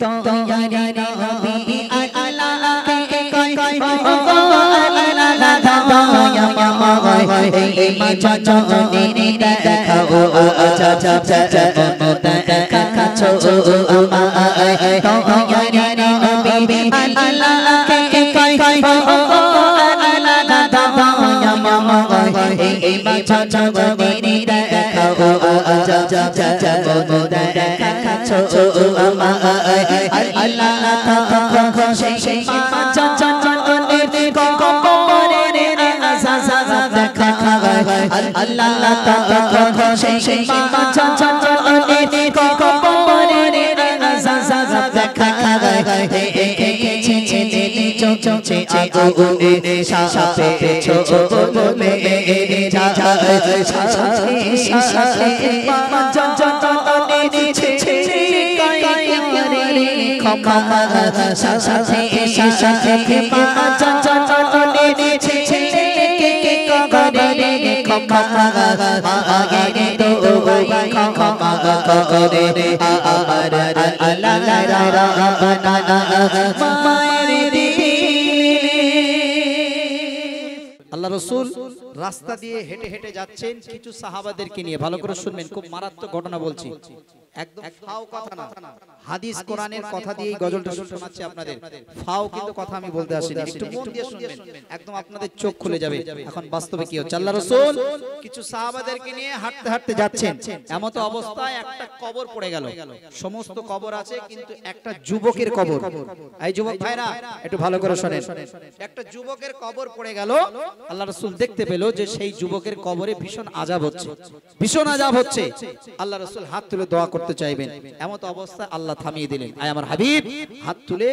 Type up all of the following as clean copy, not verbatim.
तो यारी नबी अल्लाह के कोई अल्लाह या ए माचा चोनी देखा ओ अच्छा देखा छो अमा तो यारी नबी अल्लाह के कोई ए माचा चोनी देखा ओ अच्छा देखा छो अमा अल्लाह का खुशी माचा चोनी को अल्लाह का खुशी माचा चोनी को আল্লাহ রাসূল রাস্তা দিয়ে হেঁটে হেঁটে যাচ্ছেন কিছু সাহাবাদেরকে নিয়ে। ভালো করে শুনবেন, খুব মারাত্মক ঘটনা বলছি, একদম ফাও কথা না, হাদিস কোরআনের কথা দিয়ে গজলটা শোনাচ্ছি আপনাদের। ফাও কিন্তু কথা আমি বলতে আসিনি, একটু মন দিয়ে শুনবেন, একদম আপনাদের চোখ খুলে যাবে এখন বাস্তবে কি হচ্ছে। আল্লাহ রাসূল কিছু সাহাবাদেরকে নিয়ে হাঁটতে হাঁটতে যাচ্ছেন, এমত অবস্থায় একটা কবর পড়ে গেল। সমস্ত কবর আছে কিন্তু একটা যুবকের কবর। এই যুবক ভাইরা একটু ভালো করে শুনেন, একটা যুবকের কবর পড়ে গেল। আল্লাহ রাসূল দেখতে পেল যে সেই যুবকের কবরে ভীষণ আযাব হচ্ছে, ভীষণ আযাব হচ্ছে। আল্লাহ রাসূল হাত তুলে দোয়া করতে চাইবেন, এমত অবস্থা আল্লাহ থামিয়ে দিলেন। আয় আমার হাবিব, হাত তুলে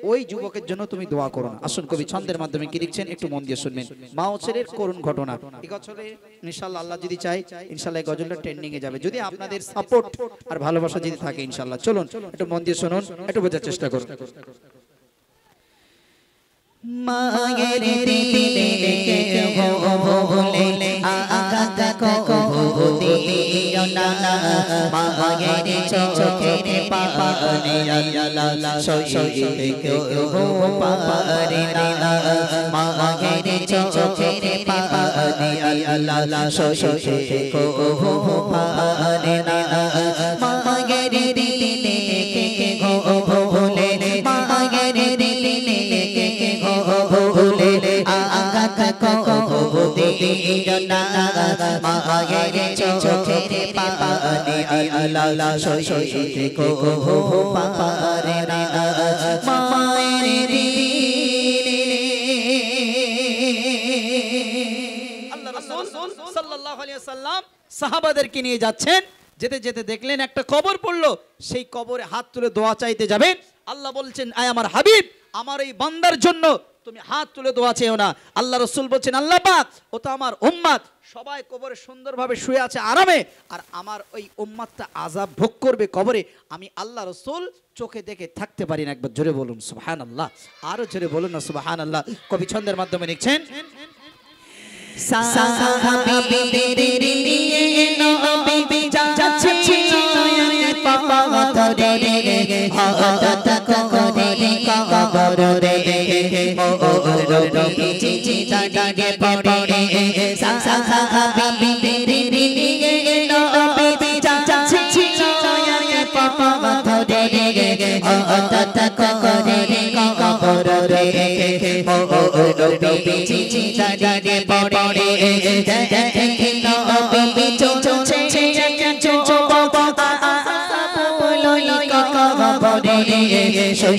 ওই যুবকের জন্য তুমি দোয়া করো না। আসুন কবি ছন্দের মাধ্যমে কি লিখছেন একটু মন দিয়ে শুনবেন। মা ও ছেলের করুণ ঘটনা। এই গজলে ইনশাআল্লাহ আল্লাহ যদি চায় ইনশাআল্লাহ এই গজলটা ট্রেন্ডিং এ যাবে, যদি আপনাদের সাপোর্ট আর ভালোবাসা যদি থাকে ইনশাআল্লাহ। চলুন একটু মন দিয়ে শুনুন, একটু বোঝার চেষ্টা করুন। মায়ের দিলে ভোলে আকাত কো দিও না, মায়ের চোখের পানে আল্লাহ সইতে কেউ পারে না, মায়ের চোখের পানে আল্লাহ সইতে কেউ পারে না, মায়ের দিলে ভোলে মায়ের দিলে দিও না, মায়ের চোখের পানে আল্লাহ সইতে কেউ পারে না, মায়ের দিলে। আল্লাহ রাসূল সাল্লাল্লাহু আলাইহি ওয়াসাল্লাম সাহাবাদেরকে নিয়ে যাচ্ছেন, যেতে যেতে দেখলেন একটা কবর পড়লো। সেই কবরে হাত তুলে দোয়া চাইতে যাবেন, আল্লাহ বলছেন আয় আমার হাবিব, আমার এই বান্দার জন্য তুমি হাত তুলে দোয়া চেও না। আল্লাহ রাসূল বলছেন আল্লাহ পাক ও তো আমার উম্মত, সবাই কবরে সুন্দরভাবে শুয়ে আছে আরামে, আর আমার ওই উম্মতটা আযাব ভোগ করবে কবরে, আমি আল্লাহ রাসূল চোখে দেখে থাকতে পারি না। একবার জোরে বলুন সুবহানাল্লাহ, আরো জোরে বলুন না সুবহানাল্লাহ। কবি ছন্দের মাধ্যমে লিখছেন, সাহাবীদের নিয়ে নবী যাচ্ছে পাথরে হঠাৎ করে কবরে ও নবীজি দাঁড়িয়ে পড়ে, সাহাবীদের নিয়ে নবী যাচ্ছে পাথরে হঠাৎ করে কবরে ও নবীজি দাঁড়িয়ে পড়ে, নবী চলছে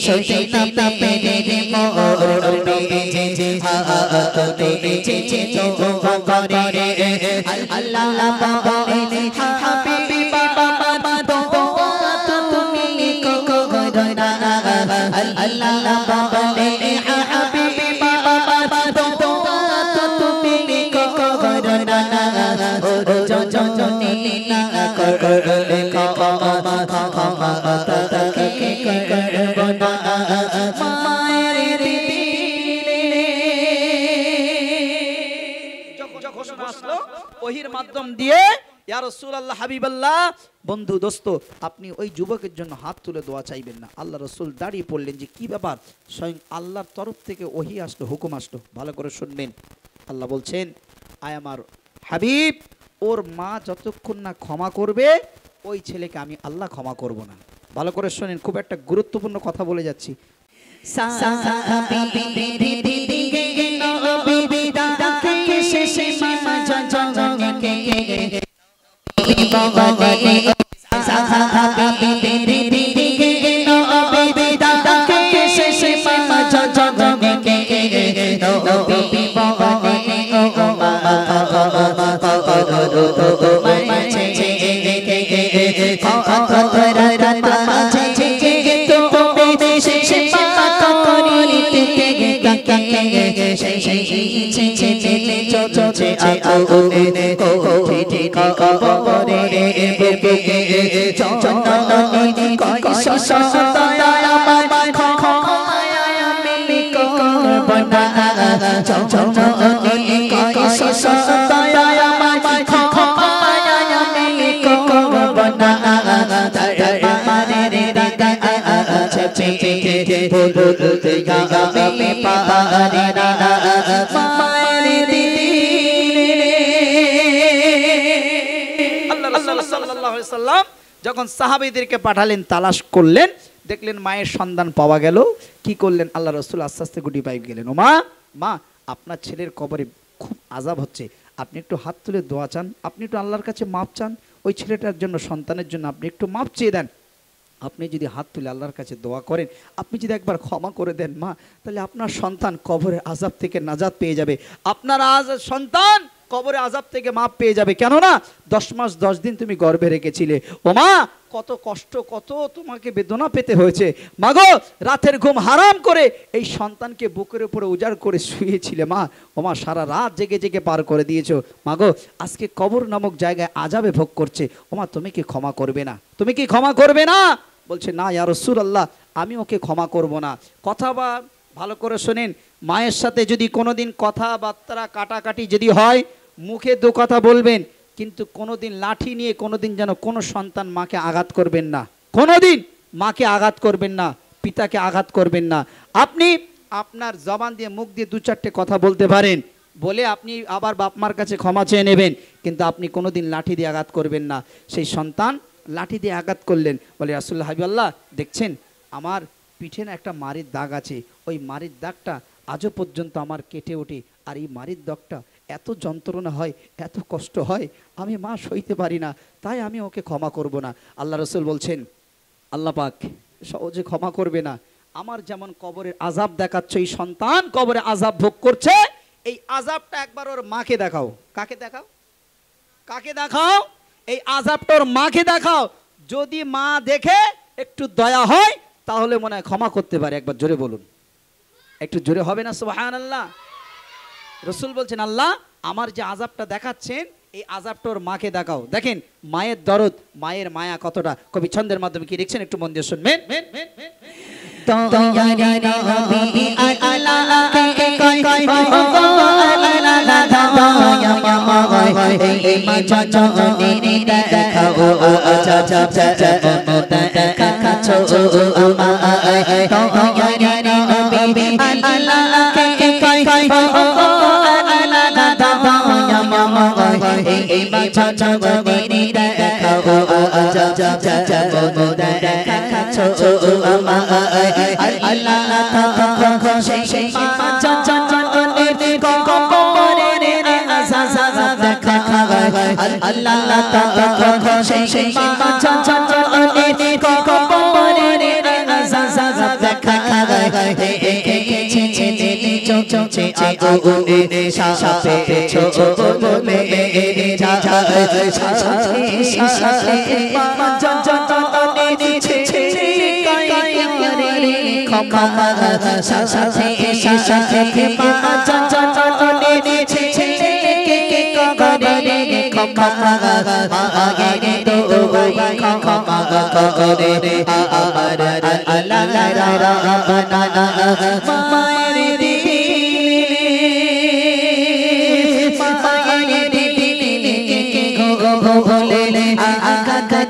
সইতে না পেরে মোর নবীজি নবীজি তো করে আল্লাহ বলে হাবিবি বাবা দোয়া তো তুমি করো না, আল্লাহ বলে হাবিবি বাবা দোয়া তো তুমি করো না, ও জননী না করলে ক্ষমা তাকে করব না, মায়ের দিলে। যখন আসলো ওহির মাধ্যম দিয়ে ইয়া রাসূলুল্লাহ হাবিবাল্লাহ, বন্ধু দোস্ত, আপনি ওই যুবকের জন্য হাত তুলে দোয়া চাইবেন না। আল্লাহ রাসূল দাঁড়িয়ে পড়লেন যে কি ব্যাপার, স্বয়ং আল্লাহর তরফ থেকে ওহী আসলো, হুকুম আসলো। ভালো করে শুনবেন, আল্লাহ বলছেন, আয় আমার হাবিব, ওর মা যতক্ষণ না ক্ষমা করবে ওই ছেলেকে আমি আল্লাহ ক্ষমা করব না। ভালো করে শোনেন, খুব একটা গুরুত্বপূর্ণ কথা বলে যাচ্ছি। যখন সাহাবীদেরকে পাঠালেন, তালাশ করলেন, দেখলেন মায়ের সন্ধান পাওয়া গেল। কি করলেন আল্লাহ রাসূল? আস্তে আস্তে গুটি পাই গেলেন। ও মা, মা, আপনার ছেলের কবরে খুব আযাব হচ্ছে, আপনি একটু হাত তুলে দোয়া চান, আপনি একটু আল্লাহর কাছে মাপ চান, ওই ছেলেটার জন্য, সন্তানের জন্য আপনি একটু মাপ চেয়ে দেন। আপনি যদি হাত তুলে আল্লাহর কাছে দোয়া করেন, আপনি যদি একবার ক্ষমা করে দেন মা, তাহলে আপনার সন্তান কবরের আযাব থেকে নাজাত পেয়ে যাবে, আপনার সন্তান কবরে আযাব থেকে মাপ পেয়ে যাবে। কেননা 10 মাস 10 দিন তুমি গর্ভে রেখেছিলে। ও মা, কত কষ্ট, কত তোমাকে বেদনা পেতে হয়েছে। মাগো, রাতের ঘুম হারাম করে এই সন্তানকে বুকের উপরে উজাড় করে শুয়েছিলে মা। ও মা, সারা রাত জেগে জেগে পার করে দিয়েছো। মাগো, আজকে কবর নামক জায়গায় আযাবে ভোগ করছে। ও মা, তুমি কি ক্ষমা করবে না? তুমি কি ক্ষমা করবে না? বলছে, না ইয়া রাসূলুল্লাহ, আমি ওকে ক্ষমা করব না। কথা বা ভালো করে শোনেন, মায়ের সাথে যদি কোনোদিন কথাবার্তা কাটাকাটি যদি হয়, মুখে দু কথা বলবেন, কিন্তু কোনোদিন লাঠি নিয়ে কোনোদিন যেন কোনো সন্তান মাকে আঘাত করবেন না, কোনোদিন মাকে আঘাত করবেন না, পিতাকে আঘাত করবেন না। আপনি আপনার জবান দিয়ে, মুখ দিয়ে 2-4টে কথা বলতে পারেন, বলে আপনি আবার বাপ মার কাছে ক্ষমা চেয়ে নেবেন, কিন্তু আপনি কোনোদিন লাঠি দিয়ে আঘাত করবেন না। সেই সন্তান লাঠি দিয়ে আঘাত করলেন, বলে রাসূলুল্লাহ হাবিবাল্লাহ, দেখছেন আমার পিঠে না একটা মারির দাগ আছে, ওই মারির দাগটা আজও পর্যন্ত আমার কেটে ওঠে, আর এই মারির দাগটা এত যন্ত্রণা হয়, এত কষ্ট হয়, আমি মা সইতে পারি না, তাই আমি ওকে ক্ষমা করব না। আল্লাহ রাসূল বলছেন, আল্লাহ পাক সহজে ক্ষমা করবে না। আমার যেমন কবরের আযাব দেখাচ্ছ, এই সন্তান কবরে আযাব ভোগ করছে, এই আযাবটা একবার ওর মাকে দেখাও। কাকে দেখাও? কাকে দেখাও? এই আযাবটা ওর মাকে দেখাও। যদি মা দেখে একটু দয়া হয়, তাহলে মনে হয় ক্ষমা করতে পারে। একবার জোরে বলুন, একটু জোরে হবে না? সুবহানাল্লাহ। রাসূল বলছেন, আল্লাহ আমার যে আযাবটা দেখাচ্ছেন, এই আযাবটা ওর মাকে দেখাও। দেখেন মায়ের দরদ, মায়ের মায়া কতটা। কবি ছন্দের মাধ্যমে কি লিখছেন একটু মন দিয়ে শুনবেন।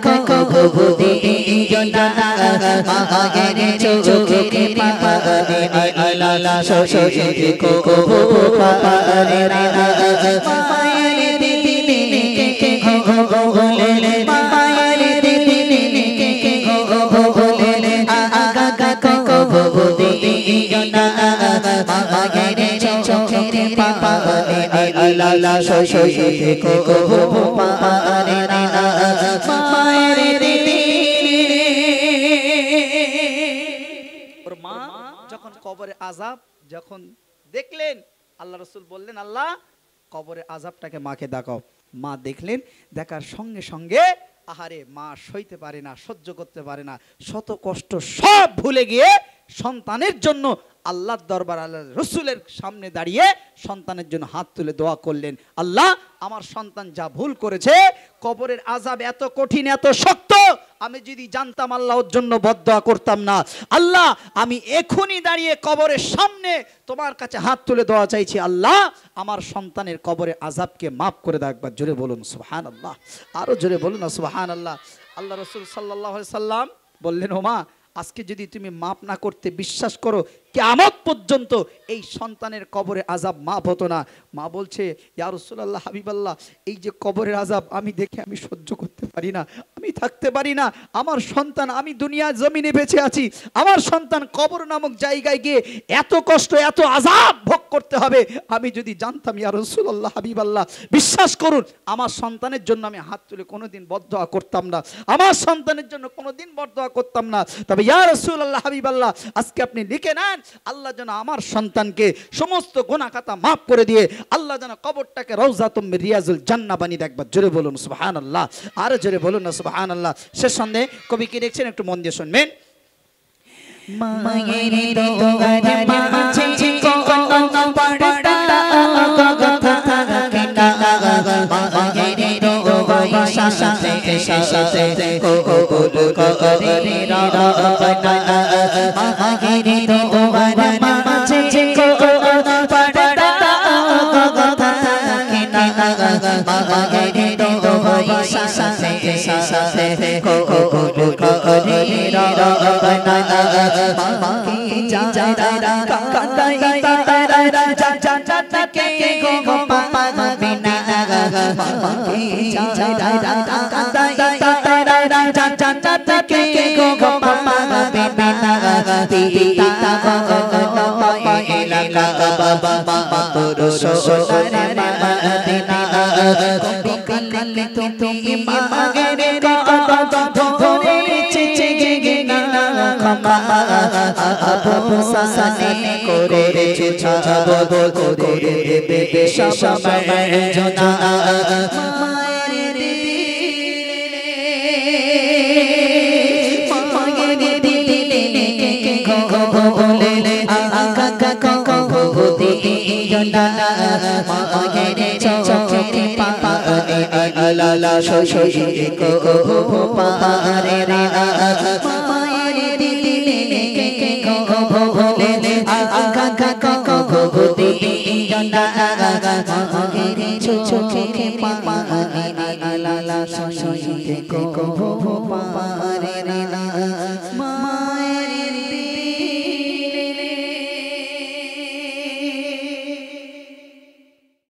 কবু দিও না মায়ের চোখের পানি আল্লাহ শোষে কবু পারে না মায়ের দিলে কে ভোলে মায়ের দিলে কে ভোলে আগা কবু দিও না মায়ের চোখের পানি আল্লাহ শোষে কবু পারে না মায়ের দিলে ওর মা যখন কবরে আযাব যখন দেখলেন আল্লাহ রাসূল বললেন আল্লাহ কবরে আযাবটাকে মাকে দেখাও মা দেখলেন দেখার সঙ্গে সঙ্গে আহারে মা সইতে পারে না সহ্য করতে পারে না শত কষ্ট সব ভুলে গিয়ে সন্তানের জন্য আল্লাহর দরবার আল্লাহ রাসূলের সামনে দাঁড়িয়ে সন্তানের জন্য হাত তুলে দোয়া করলেন আল্লাহ আমার সন্তান যা ভুল করেছে কবরের আযাব এত কঠিন এত শক্ত আমি যদি জানতাম আল্লাহ ওর জন্য বদদোয়া করতাম না আল্লাহ আমি এখনই দাঁড়িয়ে কবরের সামনে তোমার কাছে হাত তুলে দোয়া চাইছি আল্লাহ আমার সন্তানের কবরের আযাবকে মাফ করে দাও একবার জোরে বলুন সুবহানাল্লাহ আরো জোরে বলুন না সুবহানাল্লাহ আল্লাহ রাসূল সাল্লাল্লাহু আলাইহি সাল্লাম বললেন ও মা আজকে যদি তুমি মাফ না করতে বিশ্বাস করো কিয়ামত পর্যন্ত এই সন্তানের কবরে আযাব মাফ হতো না মা বলছে ইয়া রাসূলুল্লাহ হাবিবাল্লাহ এই যে কবরের আযাব আমি দেখে আমি সহ্য করতে পারি না আমি থাকতে পারি না আমার সন্তান আমি দুনিয়ার জমিনে বেঁচে আছি আমার সন্তান কবর নামক জায়গায় গিয়ে এত কষ্ট এত আযাব ভোগ করতে হবে আমি যদি জানতাম ইয়া রাসূলুল্লাহ হাবিবাল্লাহ বিশ্বাস করুন আমার সন্তানের জন্য আমি হাত তুলে কোনোদিন বদদোয়া করতাম না আমার সন্তানের জন্য কোনোদিন বদদোয়া করতাম না তবে ইয়া রাসূলুল্লাহ হাবিবাল্লাহ আজকে আপনি লিখে নেন আল্লাহ যেন আমার সন্তানকে সমস্ত গুনাহ খাতা maaf করে দিয়ে আল্লাহ যেন কবরটাকে রওজাতুম মিন রিয়াজুল জান্নাহ বানিয়ে দেয় একবার জোরে বলুন সুবহানাল্লাহ আর জোরে বলুন না সুবহানাল্লাহ শেষ সন্ধ্যে কবি কি লিখছেন একটু মন দিয়ে শুনবেন মায়ের দোয়ারে মাঝে কোন পড়তা কথা থাকে না মায়ের দোয়ারে শাশাতে শাশাতে কবুল করে রব্বানা মায়ের দোয়ারে মাঝে কোন পড়তা কথা থাকে না মায়ের দোয়ারে শাশাতে শাশাতে কবুল করে রব্বানা মাকে যারা কাঁদাই তারা জান্নাতে গো পাপা বিনা মাকে যারা কাঁদাই তারা জান্নাতে গো পাপা বিনা পিতা নয় এলাকা বাবা তোর সোনার মদিনা কবিকালে তুমি মাগের কথা ধরে চেচে না ক্ষমা আবু সাসানে করেছে ছাবো করে দেবে সময় জনা মায়ের দিলে বলে আগা কবু দিও না মায়ের চোখে পানি আল্লাহ শোষে কবু পারে না মায়ের দিলে বলে আগা কবু দিও না মায়ের চোখে পানি আল্লাহ শোষে কবু পারে না